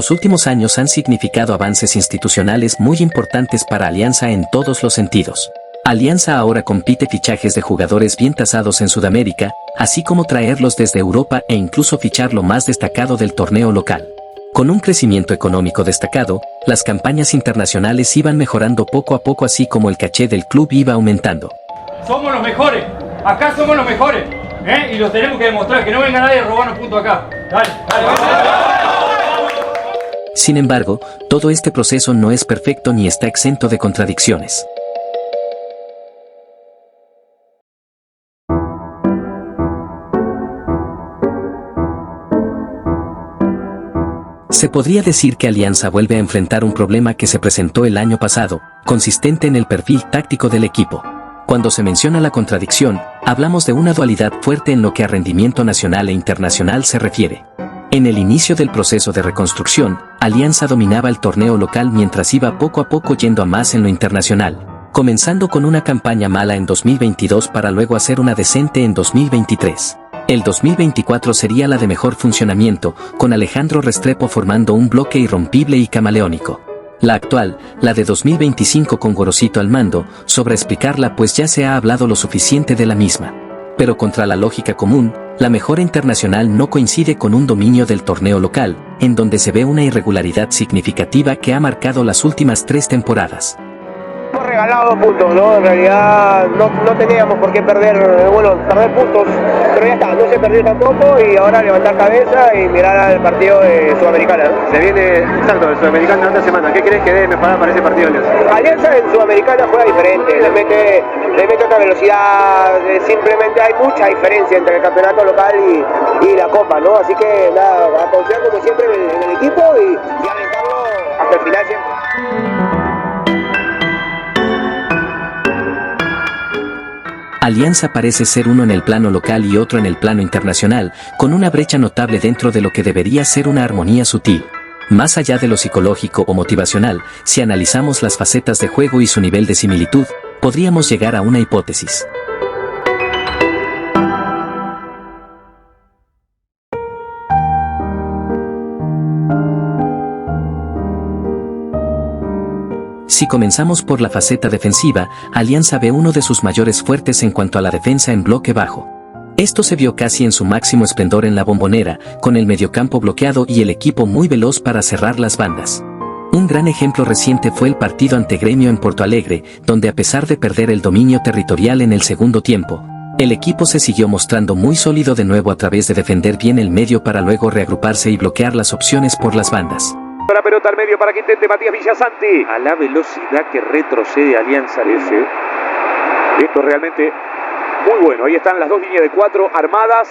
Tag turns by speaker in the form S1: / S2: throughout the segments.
S1: Los últimos años han significado avances institucionales muy importantes para Alianza en todos los sentidos. Alianza ahora compite fichajes de jugadores bien tasados en Sudamérica, así como traerlos desde Europa e incluso fichar lo más destacado del torneo local. Con un crecimiento económico destacado, las campañas internacionales iban mejorando poco a poco, así como el caché del club iba aumentando.
S2: Somos los mejores, acá somos los mejores, y los tenemos que demostrar, que no venga nadie a robarnos puntos acá. Dale.
S1: Sin embargo, todo este proceso no es perfecto ni está exento de contradicciones. Se podría decir que Alianza vuelve a enfrentar un problema que se presentó el año pasado, consistente en el perfil táctico del equipo. Cuando se menciona la contradicción, hablamos de una dualidad fuerte en lo que a rendimiento nacional e internacional se refiere. En el inicio del proceso de reconstrucción, Alianza dominaba el torneo local mientras iba poco a poco yendo a más en lo internacional, comenzando con una campaña mala en 2022 para luego hacer una decente en 2023. El 2024 sería la de mejor funcionamiento, con Alejandro Restrepo formando un bloque irrompible y camaleónico. La actual, la de 2025 con Gorosito al mando, sobra explicarla pues ya se ha hablado lo suficiente de la misma. Pero contra la lógica común, la mejora internacional no coincide con un dominio del torneo local, en donde se ve una irregularidad significativa que ha marcado las últimas 3 temporadas.
S3: Hemos regalado puntos, ¿no? En realidad no teníamos por qué perder puntos, pero ya está, no se perdió tampoco y ahora levantar cabeza y mirar al partido de Sudamericana.
S4: Se viene, exacto, el Sudamericana esta semana. ¿Qué crees que debe mejorar para ese partido, Alianza?
S3: Alianza en Sudamericana juega diferente, le mete otra velocidad, simplemente hay mucha diferencia entre el campeonato local y la Copa, ¿no? Así que nada, a confiar como siempre en el equipo y alentarlo hasta el final siempre.
S1: Alianza parece ser uno en el plano local y otro en el plano internacional, con una brecha notable dentro de lo que debería ser una armonía sutil. Más allá de lo psicológico o motivacional, si analizamos las facetas de juego y su nivel de similitud, podríamos llegar a una hipótesis. Si comenzamos por la faceta defensiva, Alianza ve uno de sus mayores fuertes en cuanto a la defensa en bloque bajo. Esto se vio casi en su máximo esplendor en la Bombonera, con el mediocampo bloqueado y el equipo muy veloz para cerrar las bandas. Un gran ejemplo reciente fue el partido ante Gremio en Porto Alegre, donde a pesar de perder el dominio territorial en el segundo tiempo, el equipo se siguió mostrando muy sólido de nuevo a través de defender bien el medio para luego reagruparse y bloquear las opciones por las bandas.
S5: La pelota al medio para que intente Matías Villasanti. A la velocidad que retrocede Alianza ese. Esto es realmente muy bueno. Ahí están las dos líneas de 4 armadas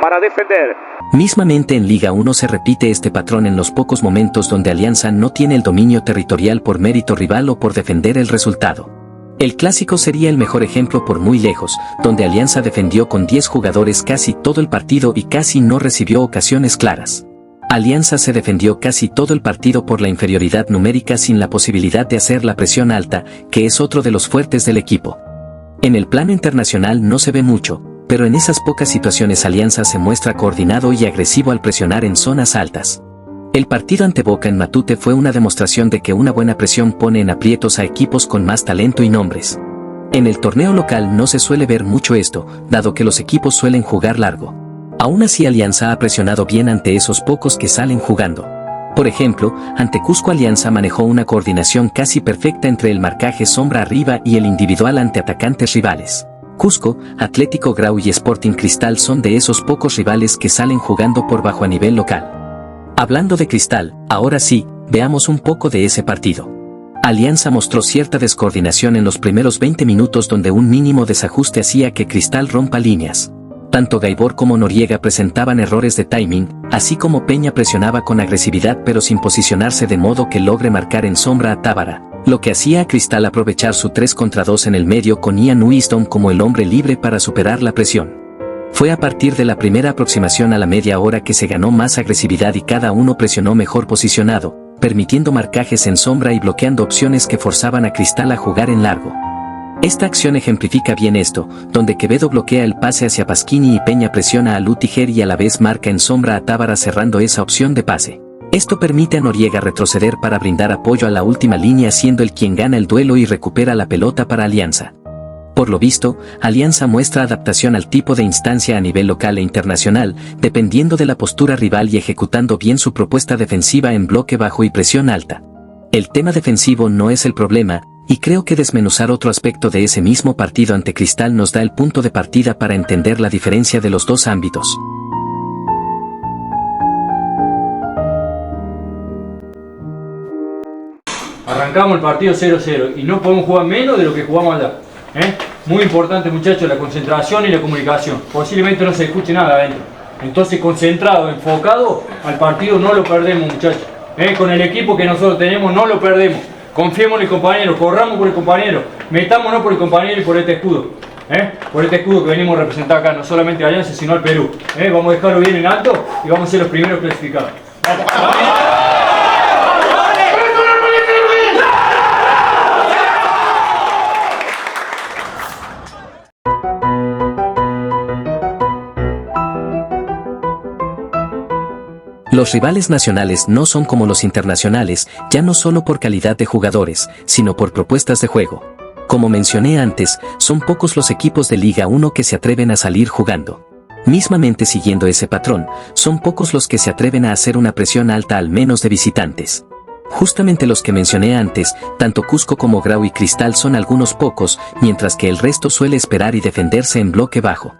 S5: para defender.
S1: Mismamente en Liga 1 se repite este patrón en los pocos momentos donde Alianza no tiene el dominio territorial por mérito rival o por defender el resultado. El clásico sería el mejor ejemplo por muy lejos, donde Alianza defendió con 10 jugadores casi todo el partido y casi no recibió ocasiones claras. Alianza se defendió casi todo el partido por la inferioridad numérica sin la posibilidad de hacer la presión alta, que es otro de los fuertes del equipo. En el plano internacional no se ve mucho, pero en esas pocas situaciones Alianza se muestra coordinado y agresivo al presionar en zonas altas. El partido ante Boca en Matute fue una demostración de que una buena presión pone en aprietos a equipos con más talento y nombres. En el torneo local no se suele ver mucho esto, dado que los equipos suelen jugar largo. Aún así Alianza ha presionado bien ante esos pocos que salen jugando. Por ejemplo, ante Cusco Alianza manejó una coordinación casi perfecta entre el marcaje sombra arriba y el individual ante atacantes rivales. Cusco, Atlético Grau y Sporting Cristal son de esos pocos rivales que salen jugando por bajo a nivel local. Hablando de Cristal, ahora sí, veamos un poco de ese partido. Alianza mostró cierta descoordinación en los primeros 20 minutos donde un mínimo desajuste hacía que Cristal rompa líneas. Tanto Gaibor como Noriega presentaban errores de timing, así como Peña presionaba con agresividad pero sin posicionarse de modo que logre marcar en sombra a Tábara, lo que hacía a Cristal aprovechar su 3 contra 2 en el medio con Ian Wisdom como el hombre libre para superar la presión. Fue a partir de la primera aproximación a la media hora que se ganó más agresividad y cada uno presionó mejor posicionado, permitiendo marcajes en sombra y bloqueando opciones que forzaban a Cristal a jugar en largo. Esta acción ejemplifica bien esto, donde Quevedo bloquea el pase hacia Pasquini y Peña presiona a Lutiger y a la vez marca en sombra a Tábara cerrando esa opción de pase. Esto permite a Noriega retroceder para brindar apoyo a la última línea, siendo él quien gana el duelo y recupera la pelota para Alianza. Por lo visto, Alianza muestra adaptación al tipo de instancia a nivel local e internacional, dependiendo de la postura rival y ejecutando bien su propuesta defensiva en bloque bajo y presión alta. El tema defensivo no es el problema, y creo que desmenuzar otro aspecto de ese mismo partido ante Cristal nos da el punto de partida para entender la diferencia de los dos ámbitos.
S2: Arrancamos el partido 0-0 y no podemos jugar menos de lo que jugamos allá. Muy importante, muchachos, la concentración y la comunicación. Posiblemente no se escuche nada adentro. Entonces, concentrado, enfocado al partido, no lo perdemos, muchachos. Con el equipo que nosotros tenemos, no lo perdemos. Confiemos en el compañero, corramos por el compañero, metámonos por el compañero y por este escudo. Por este escudo que venimos a representar acá, no solamente a Alianza, sino al Perú. Vamos a dejarlo bien en alto y vamos a ser los primeros clasificados.
S1: Los rivales nacionales no son como los internacionales, ya no solo por calidad de jugadores, sino por propuestas de juego. Como mencioné antes, son pocos los equipos de Liga 1 que se atreven a salir jugando. Mismamente siguiendo ese patrón, son pocos los que se atreven a hacer una presión alta al menos de visitantes. Justamente los que mencioné antes, tanto Cusco como Grau y Cristal son algunos pocos, mientras que el resto suele esperar y defenderse en bloque bajo.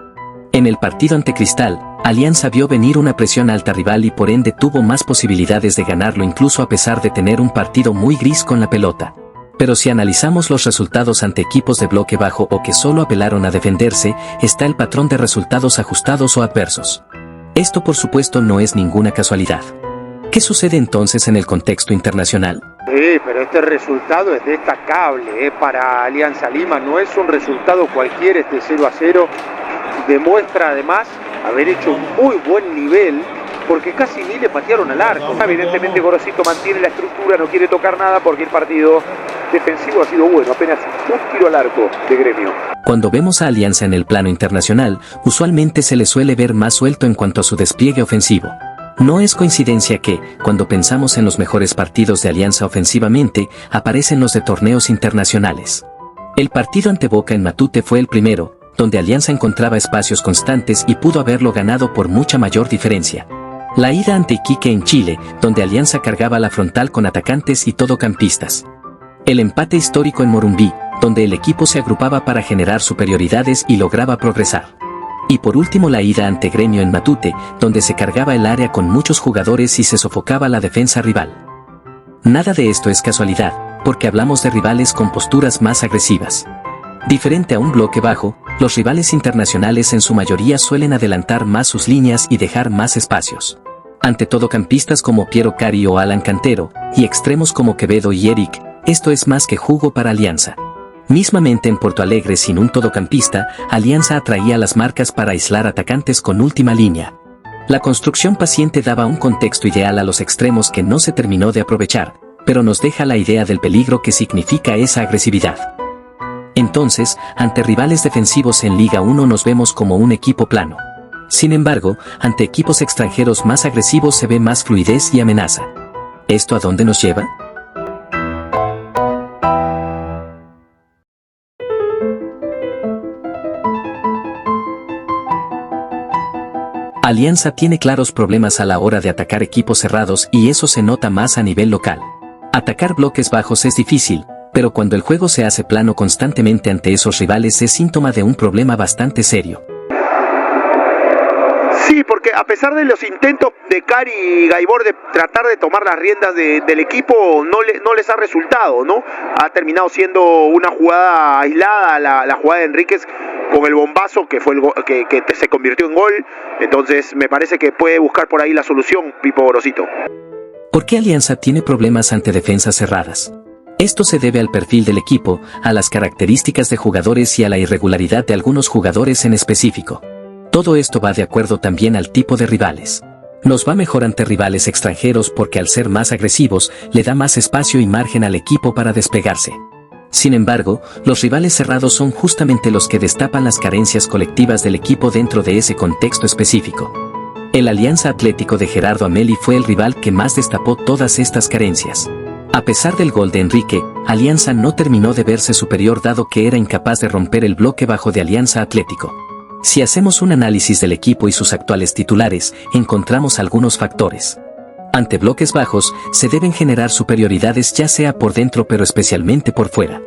S1: En el partido ante Cristal, Alianza vio venir una presión alta rival y por ende tuvo más posibilidades de ganarlo incluso a pesar de tener un partido muy gris con la pelota. Pero si analizamos los resultados ante equipos de bloque bajo o que solo apelaron a defenderse, está el patrón de resultados ajustados o adversos. Esto por supuesto no es ninguna casualidad. ¿Qué sucede entonces en el contexto internacional?
S6: Pero este resultado es destacable para Alianza Lima, no es un resultado cualquiera este 0-0. Demuestra además haber hecho un muy buen nivel porque casi ni le patearon al arco.
S5: Evidentemente Gorosito mantiene la estructura, no quiere tocar nada porque el partido defensivo ha sido bueno, apenas un tiro al arco de Gremio.
S1: Cuando vemos a Alianza en el plano internacional, usualmente se le suele ver más suelto en cuanto a su despliegue ofensivo. No es coincidencia que, cuando pensamos en los mejores partidos de Alianza ofensivamente, aparecen los de torneos internacionales. El partido ante Boca en Matute fue el primero, donde Alianza encontraba espacios constantes y pudo haberlo ganado por mucha mayor diferencia. La ida ante Iquique en Chile, donde Alianza cargaba la frontal con atacantes y todocampistas. El empate histórico en Morumbí, donde el equipo se agrupaba para generar superioridades y lograba progresar. Y por último la ida ante Gremio en Matute, donde se cargaba el área con muchos jugadores y se sofocaba la defensa rival. Nada de esto es casualidad, porque hablamos de rivales con posturas más agresivas. Diferente a un bloque bajo, los rivales internacionales en su mayoría suelen adelantar más sus líneas y dejar más espacios. Ante todocampistas como Piero Cari o Alan Cantero, y extremos como Quevedo y Eric, esto es más que jugo para Alianza. Mismamente en Porto Alegre sin un todocampista, Alianza atraía las marcas para aislar atacantes con última línea. La construcción paciente daba un contexto ideal a los extremos que no se terminó de aprovechar, pero nos deja la idea del peligro que significa esa agresividad. Entonces, ante rivales defensivos en Liga 1 nos vemos como un equipo plano. Sin embargo, ante equipos extranjeros más agresivos se ve más fluidez y amenaza. ¿Esto a dónde nos lleva? Alianza tiene claros problemas a la hora de atacar equipos cerrados y eso se nota más a nivel local. Atacar bloques bajos es difícil, pero cuando el juego se hace plano constantemente ante esos rivales es síntoma de un problema bastante serio.
S3: Sí, porque a pesar de los intentos de Cari y Gaibor de tratar de tomar las riendas del equipo, no les ha resultado, ¿no? Ha terminado siendo una jugada aislada, la jugada de Enríquez con el bombazo que fue que se convirtió en gol. Entonces me parece que puede buscar por ahí la solución Pipo Gorosito.
S1: ¿Por qué Alianza tiene problemas ante defensas cerradas? Esto se debe al perfil del equipo, a las características de jugadores y a la irregularidad de algunos jugadores en específico. Todo esto va de acuerdo también al tipo de rivales. Nos va mejor ante rivales extranjeros porque al ser más agresivos, le da más espacio y margen al equipo para desplegarse. Sin embargo, los rivales cerrados son justamente los que destapan las carencias colectivas del equipo dentro de ese contexto específico. El Alianza Atlético de Gerardo Amelli fue el rival que más destapó todas estas carencias. A pesar del gol de Enrique, Alianza no terminó de verse superior dado que era incapaz de romper el bloque bajo de Alianza Atlético. Si hacemos un análisis del equipo y sus actuales titulares, encontramos algunos factores. Ante bloques bajos, se deben generar superioridades ya sea por dentro pero especialmente por fuera.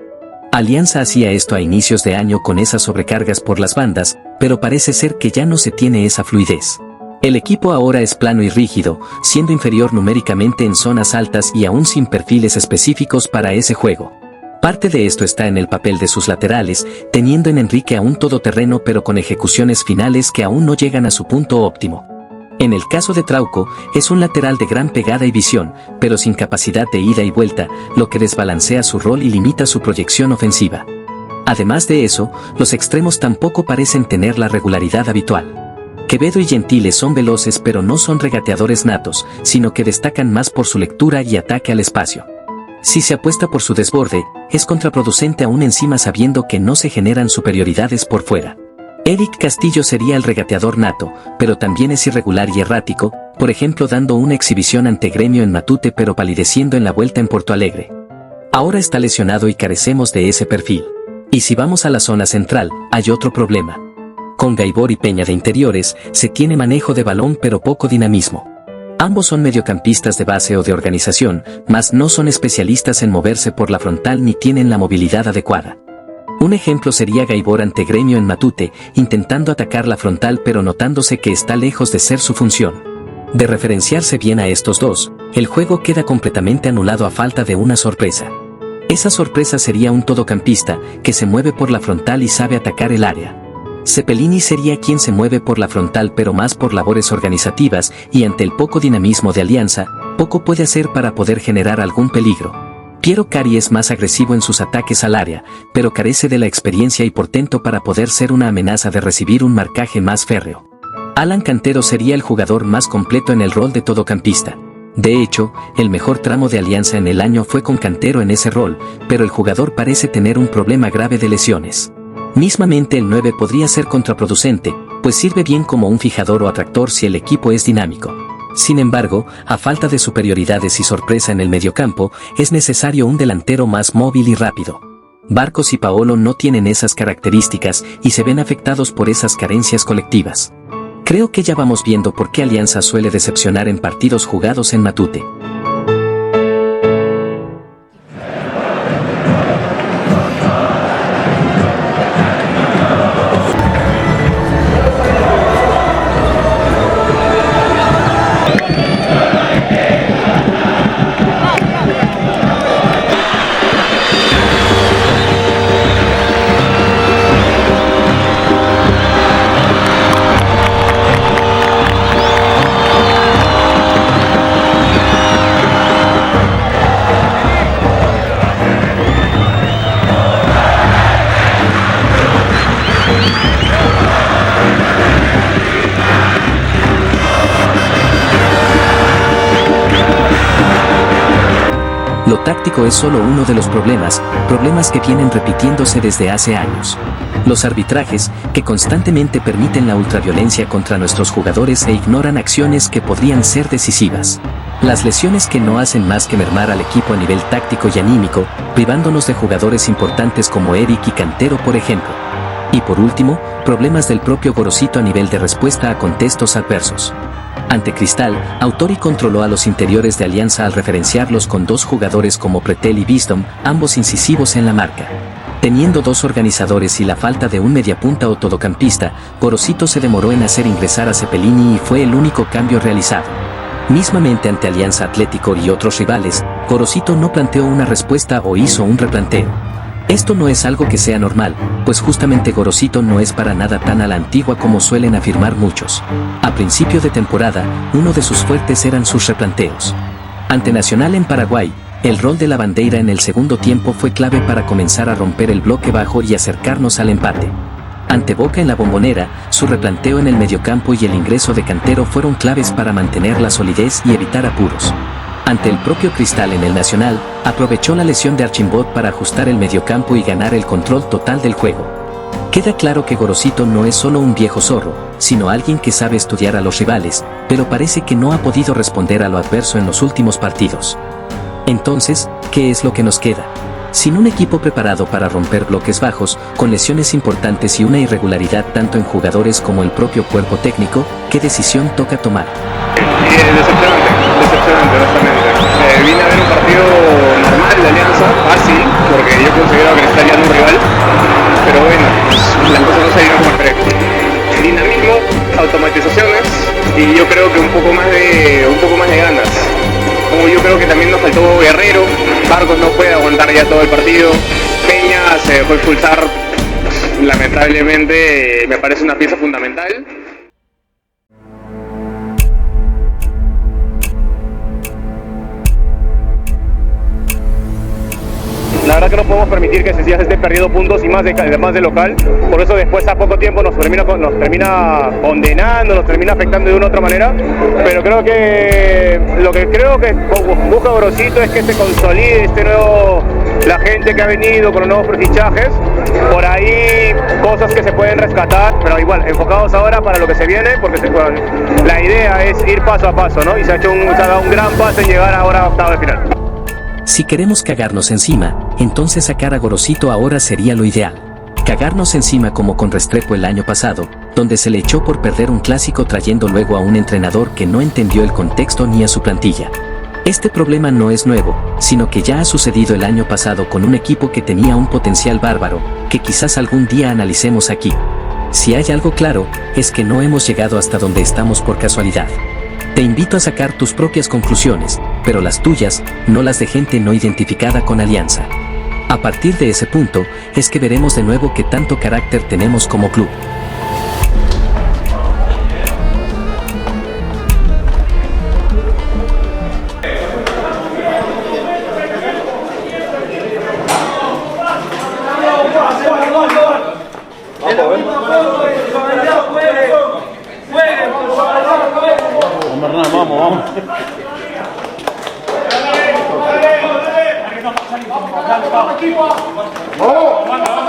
S1: Alianza hacía esto a inicios de año con esas sobrecargas por las bandas, pero parece ser que ya no se tiene esa fluidez. El equipo ahora es plano y rígido, siendo inferior numéricamente en zonas altas y aún sin perfiles específicos para ese juego. Parte de esto está en el papel de sus laterales, teniendo en Enrique a un todoterreno pero con ejecuciones finales que aún no llegan a su punto óptimo. En el caso de Trauco, es un lateral de gran pegada y visión, pero sin capacidad de ida y vuelta, lo que desbalancea su rol y limita su proyección ofensiva. Además de eso, los extremos tampoco parecen tener la regularidad habitual. Quevedo y Gentile son veloces pero no son regateadores natos, sino que destacan más por su lectura y ataque al espacio. Si se apuesta por su desborde, es contraproducente aún encima sabiendo que no se generan superioridades por fuera. Eric Castillo sería el regateador nato, pero también es irregular y errático, por ejemplo dando una exhibición ante Gremio en Matute pero palideciendo en la vuelta en Porto Alegre. Ahora está lesionado y carecemos de ese perfil. Y si vamos a la zona central, hay otro problema. Con Gaibor y Peña de interiores, se tiene manejo de balón pero poco dinamismo. Ambos son mediocampistas de base o de organización, mas no son especialistas en moverse por la frontal ni tienen la movilidad adecuada. Un ejemplo sería Gaibor ante Gremio en Matute, intentando atacar la frontal pero notándose que está lejos de ser su función. De referenciarse bien a estos dos, el juego queda completamente anulado a falta de una sorpresa. Esa sorpresa sería un todocampista, que se mueve por la frontal y sabe atacar el área. Cepelini sería quien se mueve por la frontal pero más por labores organizativas y ante el poco dinamismo de Alianza, poco puede hacer para poder generar algún peligro. Piero Cari es más agresivo en sus ataques al área, pero carece de la experiencia y portento para poder ser una amenaza de recibir un marcaje más férreo. Alan Cantero sería el jugador más completo en el rol de todocampista. De hecho, el mejor tramo de Alianza en el año fue con Cantero en ese rol, pero el jugador parece tener un problema grave de lesiones. Mismamente el 9 podría ser contraproducente, pues sirve bien como un fijador o atractor si el equipo es dinámico. Sin embargo, a falta de superioridades y sorpresa en el mediocampo, es necesario un delantero más móvil y rápido. Barcos y Paolo no tienen esas características y se ven afectados por esas carencias colectivas. Creo que ya vamos viendo por qué Alianza suele decepcionar en partidos jugados en Matute. Lo táctico es solo uno de los problemas que vienen repitiéndose desde hace años. Los arbitrajes, que constantemente permiten la ultraviolencia contra nuestros jugadores e ignoran acciones que podrían ser decisivas. Las lesiones que no hacen más que mermar al equipo a nivel táctico y anímico, privándonos de jugadores importantes como Eric y Cantero por ejemplo. Y por último, problemas del propio Gorosito a nivel de respuesta a contextos adversos. Ante Cristal, Autori controló a los interiores de Alianza al referenciarlos con dos jugadores como Pretel y Wisdom, ambos incisivos en la marca. Teniendo dos organizadores y la falta de un mediapunta o todocampista, Gorosito se demoró en hacer ingresar a Cepelini y fue el único cambio realizado. Mismamente ante Alianza Atlético y otros rivales, Gorosito no planteó una respuesta o hizo un replanteo. Esto no es algo que sea normal, pues justamente Gorosito no es para nada tan a la antigua como suelen afirmar muchos. A principio de temporada, uno de sus fuertes eran sus replanteos. Ante Nacional en Paraguay, el rol de la bandera en el segundo tiempo fue clave para comenzar a romper el bloque bajo y acercarnos al empate. Ante Boca en la Bombonera, su replanteo en el mediocampo y el ingreso de Cantero fueron claves para mantener la solidez y evitar apuros. Ante el propio Cristal en el Nacional, aprovechó la lesión de Archimbot para ajustar el mediocampo y ganar el control total del juego. Queda claro que Gorosito no es solo un viejo zorro, sino alguien que sabe estudiar a los rivales, pero parece que no ha podido responder a lo adverso en los últimos partidos. Entonces, ¿qué es lo que nos queda? Sin un equipo preparado para romper bloques bajos, con lesiones importantes y una irregularidad tanto en jugadores como el propio cuerpo técnico, ¿qué decisión toca tomar?
S7: Decepcionante, honestamente. Vine a ver un partido normal de Alianza, fácil, porque yo considero que le está liando un rival, pero bueno, las cosas no se dieron como esperé. Dinamismo, automatizaciones y yo creo que un poco más de ganas. Como yo creo que también nos faltó Guerrero, Barcos no puede aguantar ya todo el partido, Peña se dejó expulsar, lamentablemente me parece una pieza fundamental. La verdad que no podemos permitir que Cecillas esté perdiendo puntos y más de local, por eso después a poco tiempo nos termina condenando, nos termina afectando de una u otra manera, pero creo que lo que busca Gorosito es que se consolide la gente que ha venido con los nuevos fichajes, por ahí cosas que se pueden rescatar, pero igual enfocados ahora para lo que se viene, porque la idea es ir paso a paso, ¿no? Y se ha dado un gran paso en llegar ahora a octavos de final.
S1: Si queremos cagarnos encima, entonces sacar a Gorosito ahora sería lo ideal. Cagarnos encima como con Restrepo el año pasado, donde se le echó por perder un clásico trayendo luego a un entrenador que no entendió el contexto ni a su plantilla. Este problema no es nuevo, sino que ya ha sucedido el año pasado con un equipo que tenía un potencial bárbaro, que quizás algún día analicemos aquí. Si hay algo claro, es que no hemos llegado hasta donde estamos por casualidad. Te invito a sacar tus propias conclusiones, pero las tuyas, no las de gente no identificada con Alianza. A partir de ese punto, es que veremos de nuevo qué tanto carácter tenemos como club.
S8: Vamos. ¡Vamos!